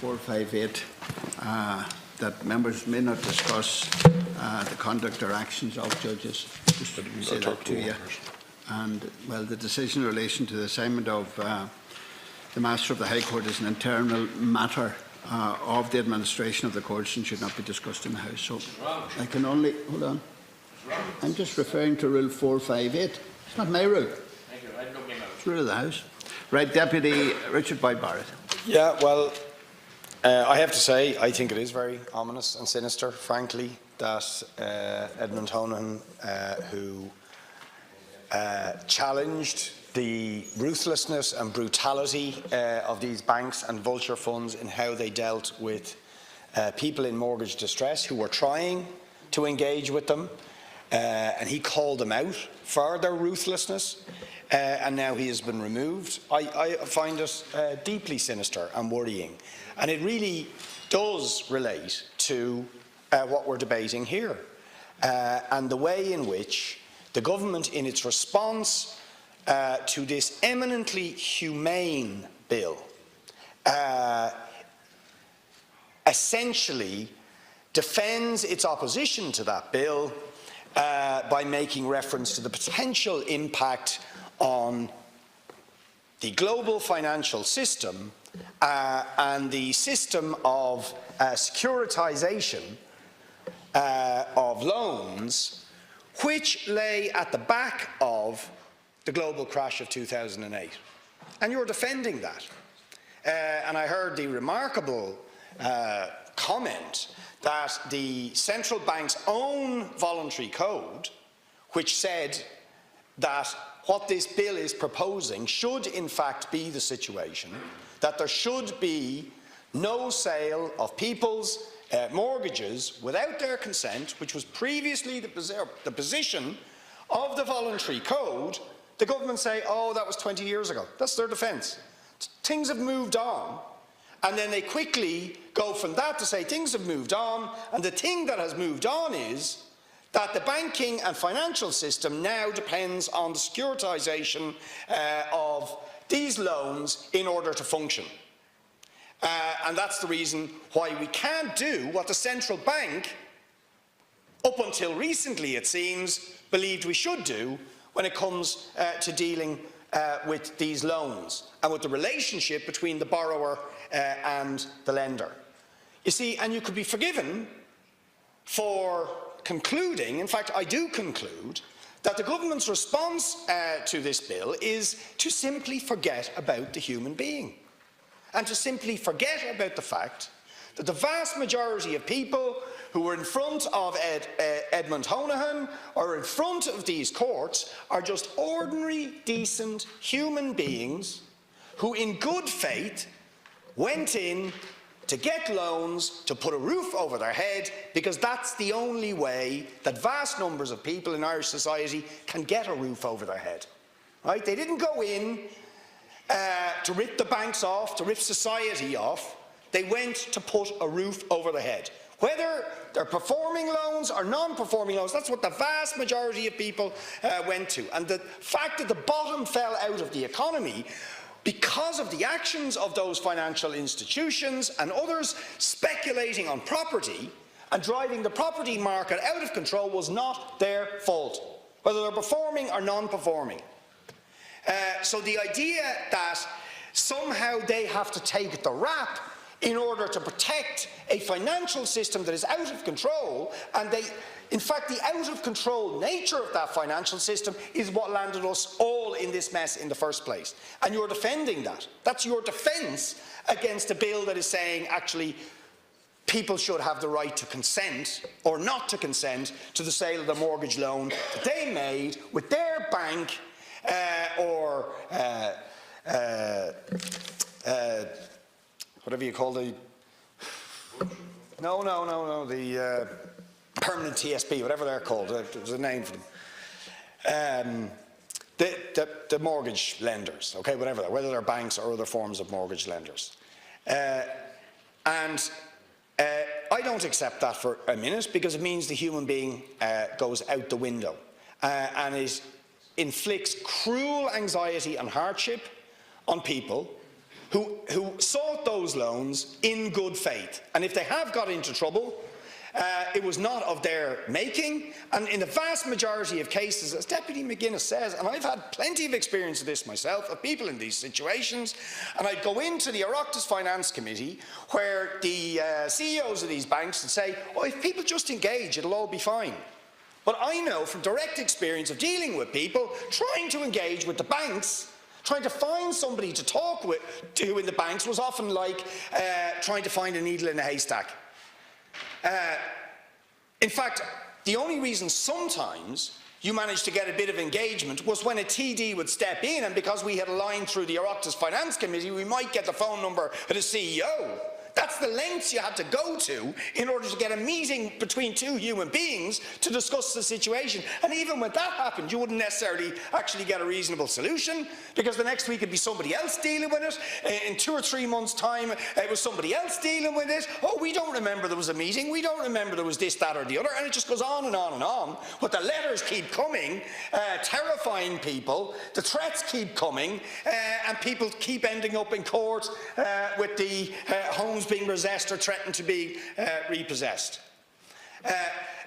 458 that members may not discuss the conduct or actions of judges. Just to say that to you. And, well, the decision in relation to the assignment of the Master of the High Court is an internal matter of the administration of the courts and should not be discussed in the House. So I can only... Hold on. I'm just referring to Rule 458. It's not my rule. Thank you. I don't know. It's rule of the House. Right, Deputy Richard Boyd Barrett. Yeah, well, I have to say, I think it is very ominous and sinister, frankly, that Edmund Honohan, who challenged the ruthlessness and brutality of these banks and vulture funds in how they dealt with people in mortgage distress who were trying to engage with them, and he called them out for their ruthlessness, and now he has been removed. I find it deeply sinister and worrying, and it really does relate to what we're debating here, and the way in which the government, in its response to this eminently humane bill, essentially defends its opposition to that bill by making reference to the potential impact on the global financial system and the system of securitization of loans, which lay at the back of the global crash of 2008. And you're defending that. And I heard the remarkable comment that the central bank's own voluntary code, which said that what this bill is proposing should in fact be the situation, that there should be no sale of people's mortgages without their consent, which was previously the position of the voluntary code. The government say, oh, that was 20 years ago. That's their defence. Things have moved on. And then they quickly go from that to say things have moved on, and the thing that has moved on is that the banking and financial system now depends on the securitisation of these loans in order to function. And that's the reason why we can't do what the central bank, up until recently it seems, believed we should do when it comes to dealing with these loans and with the relationship between the borrower and the lender. You see, and you could be forgiven for concluding, in fact I do conclude, that the government's response to this bill is to simply forget about the human being and to simply forget about the fact that the vast majority of people who were in front of Edmund Honohan or in front of these courts are just ordinary, decent human beings who in good faith went in to get loans to put a roof over their head, because that's the only way that vast numbers of people in Irish society can get a roof over their head. Right? They didn't go in to rip the banks off, to rip society off. They went to put a roof over their head. Whether they're performing loans or non-performing loans, that's what the vast majority of people went to. And the fact that the bottom fell out of the economy because of the actions of those financial institutions and others speculating on property and driving the property market out of control was not their fault, whether they're performing or non-performing. So the idea that somehow they have to take the rap in order to protect a financial system that is out of control, and in fact, the out-of-control nature of that financial system is what landed us all in this mess in the first place. And you're defending that. That's your defence against a bill that is saying, actually, people should have the right to consent or not to consent to the sale of the mortgage loan that they made with their bank or whatever you call the... No, the... permanent TSB, whatever they're called, there's a name for them. The mortgage lenders, okay, whatever, whether they're banks or other forms of mortgage lenders. And I don't accept that for a minute, because it means the human being goes out the window and it inflicts cruel anxiety and hardship on people who sought those loans in good faith. And if they have got into trouble, it was not of their making, and in the vast majority of cases, as Deputy McGuinness says, and I've had plenty of experience of this myself, of people in these situations, and I'd go into the Oireachtas Finance Committee where the CEOs of these banks would say, oh, if people just engage, it'll all be fine. But I know from direct experience of dealing with people, trying to engage with the banks, trying to find somebody to talk to in the banks was often like trying to find a needle in a haystack. In fact, the only reason sometimes you managed to get a bit of engagement was when a TD would step in, and because we had a line through the Oireachtas Finance Committee, we might get the phone number of the CEO. That's the lengths you had to go to in order to get a meeting between two human beings to discuss the situation. And even when that happened, you wouldn't necessarily actually get a reasonable solution, because the next week it'd be somebody else dealing with it. In 2 or 3 months' time, it was somebody else dealing with it. Oh, we don't remember there was a meeting. We don't remember there was this, that, or the other. And it just goes on and on and on. But the letters keep coming, terrifying people. The threats keep coming, and people keep ending up in court with the homes being possessed or threatened to be repossessed.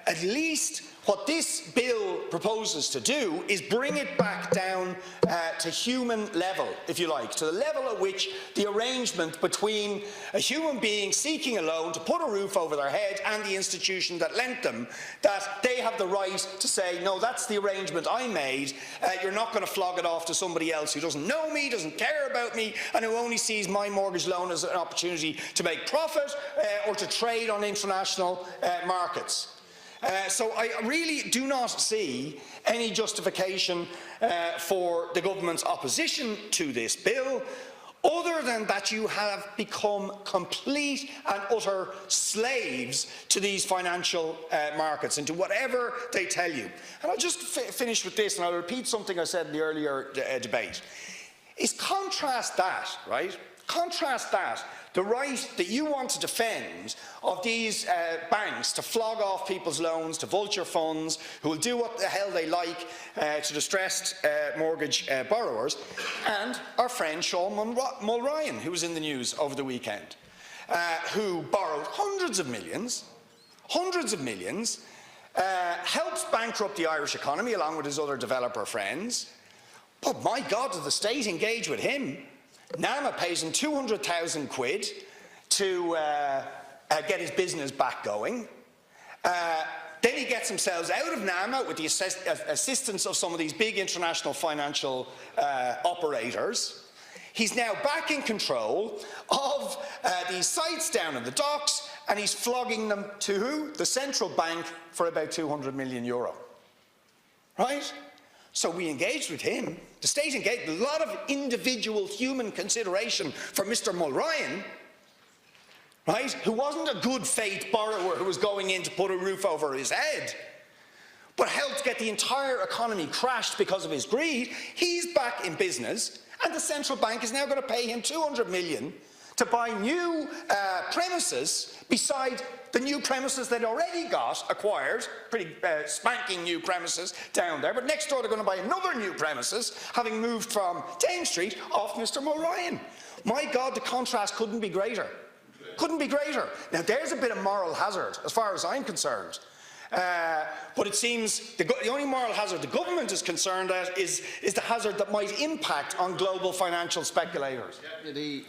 At least what this bill proposes to do is bring it back down to human level, if you like, to the level at which the arrangement between a human being seeking a loan to put a roof over their head and the institution that lent them, that they have the right to say, no, that's the arrangement I made, you're not going to flog it off to somebody else who doesn't know me, doesn't care about me, and who only sees my mortgage loan as an opportunity to make profit or to trade on international markets. So I really do not see any justification for the government's opposition to this bill, other than that you have become complete and utter slaves to these financial markets and to whatever they tell you. And I'll just finish with this, and I'll repeat something I said in the earlier debate. Is contrast that, right? Contrast that, the right that you want to defend of these banks to flog off people's loans, to vulture funds, who will do what the hell they like to distressed mortgage borrowers, and our friend Sean Mulryan, who was in the news over the weekend, who borrowed hundreds of millions, helped bankrupt the Irish economy along with his other developer friends. But my God, did the state engage with him? NAMA pays him 200,000 quid to get his business back going. Then he gets himself out of NAMA with the assistance of some of these big international financial operators. He's now back in control of these sites down in the docks, and he's flogging them to who? The central bank for about 200 million euro. Right? So we engaged with him. The state engaged. A lot of individual human consideration for Mr. Mulryan, right, who wasn't a good faith borrower who was going in to put a roof over his head, but helped get the entire economy crashed because of his greed. He's back in business, and the central bank is now going to pay him 200 million to buy new premises beside the new premises they'd already got acquired, pretty spanking new premises down there, but next door they're going to buy another new premises, having moved from Dame Street off Mr. Mulryan. My God, the contrast couldn't be greater. Couldn't be greater. Now there's a bit of moral hazard as far as I'm concerned. But it seems the only moral hazard the government is concerned at is the hazard that might impact on global financial speculators. Deputy,